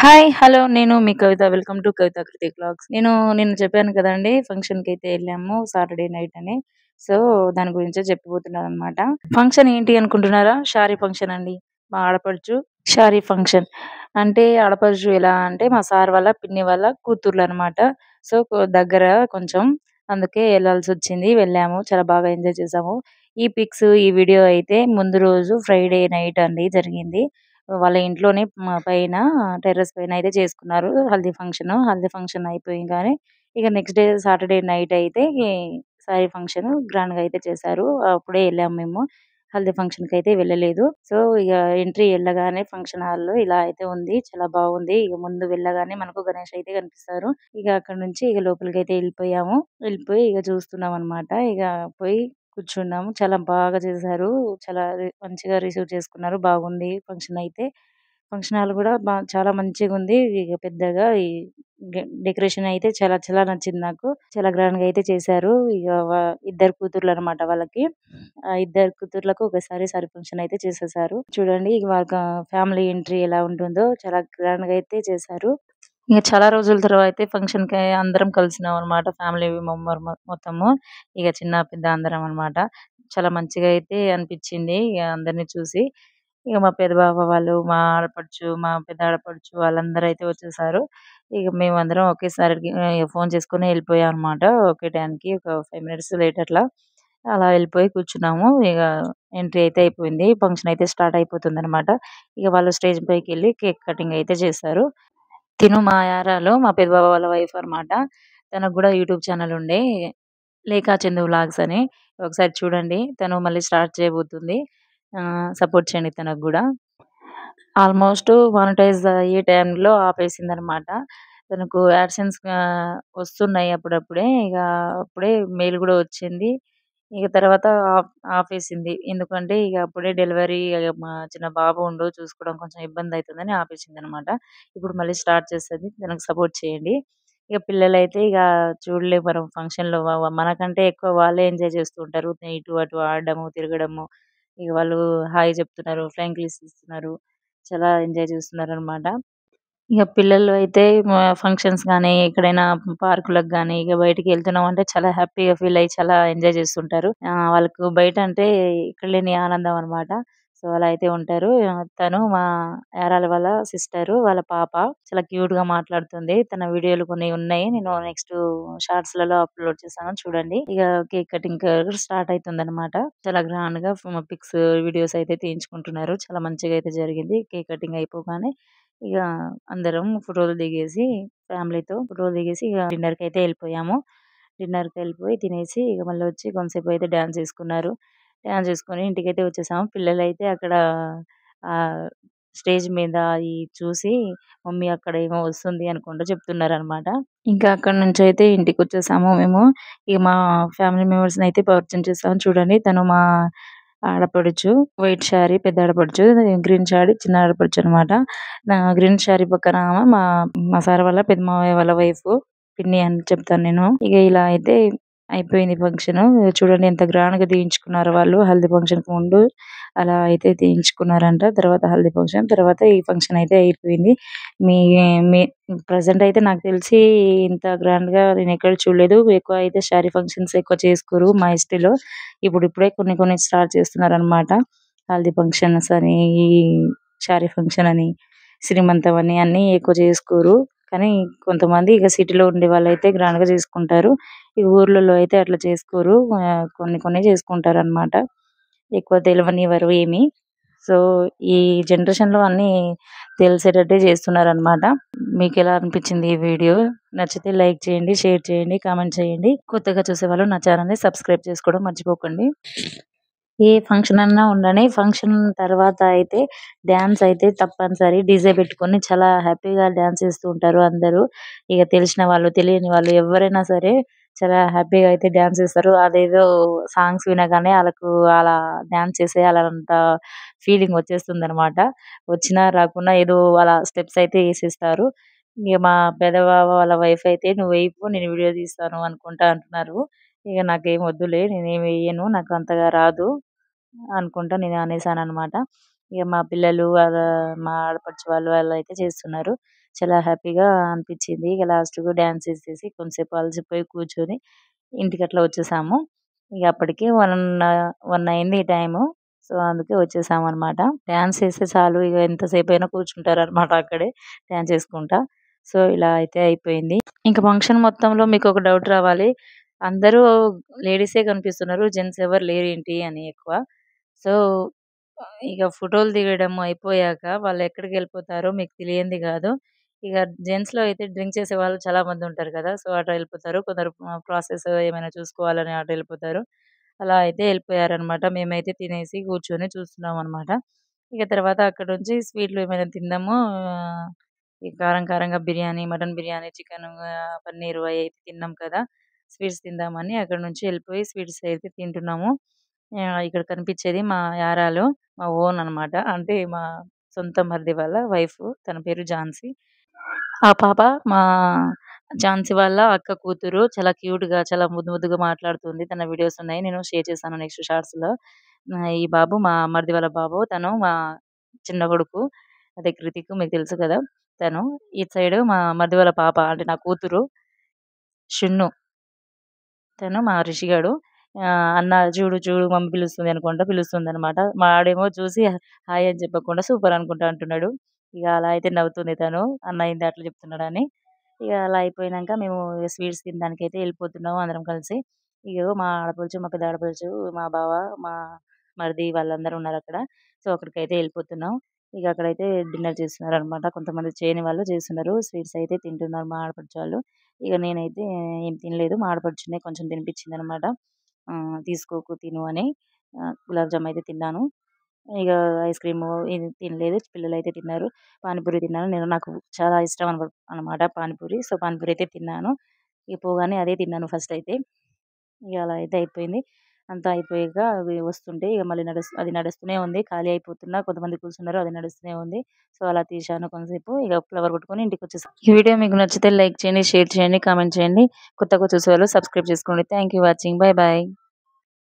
Hi. Hello. నేను మీ Kavitha. Welcome to Kavitha Kruthik vlogs. నేను నిన్న చెప్పాను కదండీ! ఫంక్షన్‌కైతే ఎళ్ళాము సాటర్‌డే నైట్ అని. సో, దాని గురించే చెప్పబోతున్నాననమాట. ఫంక్షన్ ఏంటి అనుకుంటున్నారా? శారీ ఫంక్షన్ అండి. మా ఆడపడుచు శారీ ఫంక్షన్. అంటే ఆడపడుచు ఎలా అంటే మా సార్ వాళ్ళ పిన్ని వాళ్ళ కూతుర్లనమాట. సో, దగ్గర కొంచెం. అందుకే ఎళ్ళాల్సొచ్చింది. వెళ్ళాము. చాలా బాగా ఎంజాయ్ చేశాము. ఈ పిక్స్, ఈ వీడియో అయితే ముందు రోజు ఫ్రైడే నైట్ అండి జరిగింది. వాళ్ళ ఇంట్లోనే పైన టెర్రస్ పైన అయితే చేసుకున్నారు హల్దీ ఫంక్షను. హల్దీ ఫంక్షన్ అయిపోయంగానే ఇక నెక్స్ట్ డే సాటర్‌డే నైట్ అయితే శారీ ఫంక్షన్ గ్రాండ్‌గా అయితే చేశారు. అప్పుడే ఎళ్ళాము మేము. హల్దీ ఫంక్షన్‌కైతే వెళ్ళలేదు. సో, ఇగ ఎంట్రీ ఎళ్ళగానే ఫంక్షన్ హాల్‌లో ఇలా అయితే ఉంది. చాలా బాగుంది. ఇగ ముందు వెళ్ళగానే మనకు గణేష్ అయితే కనిపిస్తారు. ఇగ అక్కడి నుంచి ఇగ లోపలికైతే ఎళ్ళిపోయాము. వెళ్ళిపోయి ఇగ చూస్తున్నామనమాట. ఇగ పోయి కూర్చున్నాము. చాలా బాగా చేశారు. చాలా మంచిగా రిసీవ్ చేసుకున్నారు. బాగుంది ఫంక్షన్ అయితే. ఫంక్షన్ హాల్ గూడా చాలా మంచిగుంది. ఇగ పెద్దగా డెకరేషన్ అయితే చాలా చాలా నచ్చింది నాకు. చాలా గ్రాండ్‌గా అయితే చేశారు. ఇగ ఇద్దరు కూతుర్లనమాట వాళ్ళకి. ఇద్దరు కూతుర్లకు ఒకేసారి సారీ ఫంక్షన్ అయితే చేసేసారు. చూడండి ఇగ వాళ్ళ ఫ్యామిలీ ఎంట్రీ ఎలా ఉంటుందో చాలా గ్రాండ్‌గా అయితే చేశారు. ఇగ చాలా రోజుల తర్వాత ఫంక్షన్‌కి అందరం కలిసినామనమాట. ఫ్యామిలీ మొత్తము. ఇగ చిన్న, పెద్ద అందరం అనమాట. చాలా మంచిగా అయితే అనిపిచ్చింది. ఇగ అందరిని చూసి. ఇగ మా పెద్ద బావ వాళ్ళు, మా ఆడపడుచు, మా పెద్ద ఆడపడుచు వాళ్ళందరూ అయితే వచ్చేసారు. ఇగ మేమందరం ఒకేసారి ఫోను చేసుకొని ఎళ్ళిపోయామనమాట. ఒకే టైంకి ఒక 5 మినిట్స్ లేట్ అట్లా. అలా వెళ్ళిపోయి కూర్చున్నాము. ఇగ ఎంట్రీ అయితే అయిపోయింది. ఫంక్షన్ అయితే స్టార్ట్ అయిపోతుందనమాట. ఇగ వాళ్ళు స్టేజ్ పైకెళ్ళి కేక్ కటింగ్ అయితే చేశారు. తిను మా యారాలు, మా పెద్ద బావ వాళ్ళ వైఫ్ అనమాట. తనకు గూడా యూట్యూబ్ ఛానెల్ ఉండే 'లేఖా చందు వ్లాగ్స్' అని. ఒకసారి చూడండి. తను మళ్ళీ స్టార్ట్ చేయబోతుంది. సపోర్ట్ చేయండి తనకు గూడా. ఆల్‌మోస్ట్ మానిటైజ్ అయ్యే టైంలో ఆపేసిందనమాట. తనకు యాడ్సెన్స్ వస్తున్నాయి అప్పుడప్పుడే. ఇగ అప్పుడే మెయిల్ గూడా వచ్చింది. ఇగ తర్వాత ఆపేసింది. ఎందుకంటే ఇగ అప్పుడే డెలివరీ మా చిన్న బాబు చూసుకోవడం కొంచెం ఇబ్బందయితుందని ఆపేసిందనమాట. ఇప్పుడు మళ్ళీ స్టార్ట్ చేస్తది. తనకు సపోర్ట్ చేయండి. ఇగ పిల్లలైతే ఇగ చూడలేం మనం ఫంక్షన్‌లో మనకంటే ఎక్కువ వాళ్ళే ఎంజాయ్ చేస్తూ ఉంటారు. ఇటు అటు ఆడడము, తిరగడము. ఇగ వాళ్ళు హాయ్ చెప్తున్నారు. ఫ్లయింగ్ కిస్ ఇస్తున్నారు. చాలా ఎంజాయ్ చేస్తున్నారనమాట. ఇగ పిల్లలు అయితే ఫంక్షన్స్ గానీ, ఎక్కడైనా పార్కులకు గానీ, ఇగ బయటికెళ్తున్నామంటే చాలా హ్యాపీగా ఫీల్ అయ్యి చాలా ఎంజాయ్ చేస్తుంటారు. వాళ్ళకు బయటంటే ఇక్కడ లేని ఆనందం అనమాట. సో, అలా అయితే ఉంటారు. తను మా యారాలు వాళ్ళ సిస్టరు, వాళ్ళ పాప చాలా క్యూట్‌గా మాట్లాడుతుంది. తన వీడియోలు కొన్ని ఉన్నాయి. నేను నెక్స్ట్ షార్ట్స్‌లలో అప్‌లోడ్ చేస్తాను చూడండి. ఇగ కేక్ కటింగ్ స్టార్ట్ అయితుందనమాట. చాలా గ్రాండ్‌గా పిక్స్, వీడియోస్ అయితే తీయించుకుంటున్నారు. చాలా మంచిగా అయితే జరిగింది. కేక్ కటింగ్ అయిపోగానే ఇగ అందరం ఫోటోలు దిగేసి ఫ్యామిలీతో ఫోటోలు దిగేసి ఇగ డిన్నర్‌కైతే ఎళ్ళిపోయాము. డిన్నర్‌కెళ్ళిపోయి తినేసి ఇగ మళ్ళీ వచ్చి కొంతసేపయితే డాన్స్ చేసుకున్నారు. డాన్స్ చేసుకొని ఇంటికైతే వచ్చేసాము. పిల్లలైతే అక్కడ ఆహ్, స్టేజ్ మీద చూసి మమ్మీ అక్కడ ఏమో వస్తుంది అనుకుంటూ చెప్తున్నారనమాట. ఇంకా అక్కడి నుంచయితే ఇంటికొచ్చేసాము మేము. ఇగ మా ఫ్యామిలీ మెంబర్స్‌నయితే పరిచయం చేస్తాను చూడండి. తను మా ఆడపడుచు. వైట్ శారీ పెద్ద ఆడపడుచు. గ్రీన్ శారీ చిన్న ఆడపడుచనమాట. గ్రీన్ శారీ పక్కన ఆమె మా సార్ వాళ్ళ పెద్ద మావయ్య వాళ్ళ వైఫు. పిన్ని అని చెప్తాను నేను. ఇగ ఇలా అయితే అయిపోయింది ఫంక్షను. చూడండి ఎంత గ్రాండ్‌గా తీయించుకున్నారో వాళ్ళు హల్దీ ఫంక్షన్‌కి ముందు. అలా అయితే తీయించుకున్నారంట. తర్వాత హల్దీ ఫంక్షన్. తర్వాత ఈ ఫంక్షన్ అయితే అయిపోయింది. మీ మీ ప్రెజెంట్ అయితే నాకు తెలిసి ఇంత గ్రాండ్‌గా నేనెక్కడ చూడలేదు. ఎక్కువ అయితే శారీ ఫంక్షన్స్ ఎక్కువ చేసుకోరు మా ఎస్టీలో. ఇప్పుడిప్పుడే కొన్ని కొన్ని స్టార్ట్ చేస్తున్నారనమాట. హల్దీ ఫంక్షన్స్ అని, ఈ శారీ ఫంక్షన్ అని, శ్రీమంతం అని అన్నీ ఎక్కువ చేసుకోరు. కానీ కొంతమంది ఇగ సిటీలో ఉండే వాళ్ళైతే గ్రాండ్‌గా చేసుకుంటారు. ఈ ఊర్లలో అయితే అట్లా చేసుకోరు. కొన్ని కొన్ని చేసుకుంటారనమాట. ఎక్కువ తెలవనివ్వరు ఏమి. సో, ఈ జనరేషన్‌లో అన్నీ తెలిసేటట్టే చేస్తున్నారనమాట. మీకెలా అనిపించింది ఈ వీడియో? నచ్చితే లైక్ చేయండి, షేర్ చేయండి, కామెంట్ చేయండి. కొత్తగా చూసేవాళ్ళు నా ఛానెల్‌ని సబ్స్క్రైబ్ చేసుకోవడం మర్చిపోకండి. ఏ ఫంక్షన్ అన్నా ఉండని ఫంక్షన్ తర్వాత అయితే డాన్స్ అయితే తప్పనిసరి. డీజే పెట్టుకొని చాలా హ్యాపీగా డాన్స్ చేస్తూ ఉంటారు అందరూ. ఇగ తెలిసిన వాళ్ళు, తెలియని వాళ్ళు ఎవ్వరైనా సరే చాలా హ్యాపీగా అయితే డాన్స్ చేస్తారు. అదేదో సాంగ్స్ వినగానే ఆళ్ళకు అలా డాన్స్ చేసేయాలంత ఫీలింగ్ వచ్చేస్తుందనమాట. వచ్చినా రాకున్నా ఏదో అలా స్టెప్స్ అయితే ఏసేస్తారు. ఇగ మా పెద్ద బావ వాళ్ళ వైఫ్ అయితే "నువ్వు ఎయపు నేను వీడియో తీస్తాను" అనుకుంటా అంటున్నారు. ఇగ నాకేం వద్దులే నేనేమి ఎయ్యను. నాకు అంతగా రాదు. అనుకుంటా నేను అనేసాననమాట. ఇగ మా పిల్లలు మా ఆడపడుచు వాళ్ళైతే చేస్తున్నారు. చాలా హ్యాపీగా అనిపించింది. ఇక లాస్ట్‌కు డాన్స్ ఏసేసి కొంసేపు అలసిపోయి కూర్చొని ఇంటికట్లా వచ్చేసాము. ఇక అప్పటికి 1 అయింది టైము. సో, అందుకే వచ్చేసామనమాట. డాన్స్ ఏస్తే చాలు ఇగ ఎంతసేపైనా కూర్చుంటారనమాట అక్కడే డాన్స్ ఏసుకుంటా. సో, ఇలా అయితే అయిపోయింది. ఇంక ఫంక్షన్ మొత్తంలో మీకొక డౌట్ రావాలి. అందరూ లేడీసే కనిపిస్తున్నారు. జెంట్స్ ఎవరు లేరేంటి అని ఎక్కువ. సో, ఇక ఫోటోలు దిగడం అయిపోయాక వాళ్ళెక్కడికెళ్ళిపోతారో మీకు తెలియంది గాదు. ఇగ జెంట్స్‌లో అయితే డ్రింక్ చేసేవాళ్ళు చాలా మందుంటారు కదా! సో, అటెళ్ళిపోతారు. కొందరు ప్రాసెస్ ఏమైనా చూసుకోవాలని అటెళ్ళిపోతారు. అలా అయితే ఎళ్ళిపోయారనమాట. మేమైతే తినేసి కూర్చొని చూస్తున్నామనమాట. ఇక తర్వాత అక్కడి నుంచి స్వీట్లు ఏమైనా తిందాము. ఈ కారం కారంగా బిర్యానీ, మటన్ బిర్యానీ, చికెను పన్నీరు అయయితే తిన్నాం కదా! స్వీట్స్ తిందామని అక్కడి నుంచి ఎళ్ళిపోయి స్వీట్స్ అయితే తింటున్నాము. ఇక్కడ కనిపిచ్చేది మా యారాలు. మా ఓన్ అనమాట. అంటే మా సొంత మరిది వాళ్ళ వైఫు. తన పేరు ఝాన్సీ. ఆ పాప మా ఝాన్సీ వాళ్ళ అక్క కూతురు. చాలా క్యూట్‌గా, చాలా ముద్దు ముద్దుగా మాట్లాడుతుంది. తన వీడియోస్ ఉన్నాయి. నేను షేర్ చేశాను నెక్స్ట్ షార్ట్స్‌లో. ఈ బాబు మా మరిది వాళ్ళ బాబు. తను మా చిన్న కొడుకు. అదే కృతిక్ మీకు తెలుసు కదా! తను. ఇటు సైడు మా మరిది వాళ్ళ పాప అంటే నా కూతురు షున్ను. తను మా రిషి గాడు. "అన్న చూడు చూడు మమ్మీ పిలుస్తుంది" అనుకుంటా పిలుస్తుందనమాట. వాడేమో చూసి హాయ్ అని చెప్పకుండా సూపర్ అనుకుంటా అంటున్నాడు. ఇగ అలా అయితే నవ్వుతుంది తను. అన్న ఏంది అట్లా చెప్తున్నాడని. ఇగ అలా అయిపోయినంక మేము స్వీట్స్ తినడానికైతే ఎళ్ళిపోతున్నాము అందరం కలిసి. ఇగో మా ఆడపడుచు, మా పెద్ద ఆడపడుచు, మా బావ, మా మరిది వాళ్ళందరూ ఉన్నారక్కడ. సో, అక్కడికైతే ఎళ్ళిపోతున్నాం. ఇగ అక్కడైతే డిన్నర్ చేస్తున్నారనమాట. కొంతమంది చేయని వాళ్ళు చేస్తున్నారు. స్వీట్స్ అయితే తింటున్నారు మా ఆడపడుచు వాళ్ళు. ఇగ నేనైతే ఏం తినలేదు. మా ఆడపడుచునే కొంచెం తినిపించిందనమాట. తీసుకోకు తిను అని. గులాబ్ జామ్ అయితే తిన్నాను. ఇగ ఐస్ క్రీము ఇది తినలేదు. పిల్లలైతే తిన్నారు. పానీపూరి తిన్నాను. నాకు చాలా ఇష్టం అనమాట పానీపూరి. సో, పానీపూరి అయితే తిన్నాను. ఇగ పోగానే అదే తిన్నాను ఫస్ట్ అయితే. ఇగ అలా అయితే అయిపోయింది. అంతా అయిపోయాక అవి వస్తుంటే ఇగ మళ్ళీ అది నడుస్తూనే ఉంది. ఖాళీ అయిపోతున్నా కొంతమంది కూర్చున్నారు. అది నడుస్తూనే ఉంది. సో, అలా తీశాను కొంతసేపు. ఇగ ఫ్లవర్ పట్టుకొని ఇంటికొచ్చేసా. ఈ వీడియో మీకు నచ్చితే లైక్ చేయండి, షేర్ చేయండి, కామెంట్ చేయండి. కొత్తగా చూసేవాళ్ళు సబ్స్క్రైబ్ చేసుకోండి. Thank you watching. By by.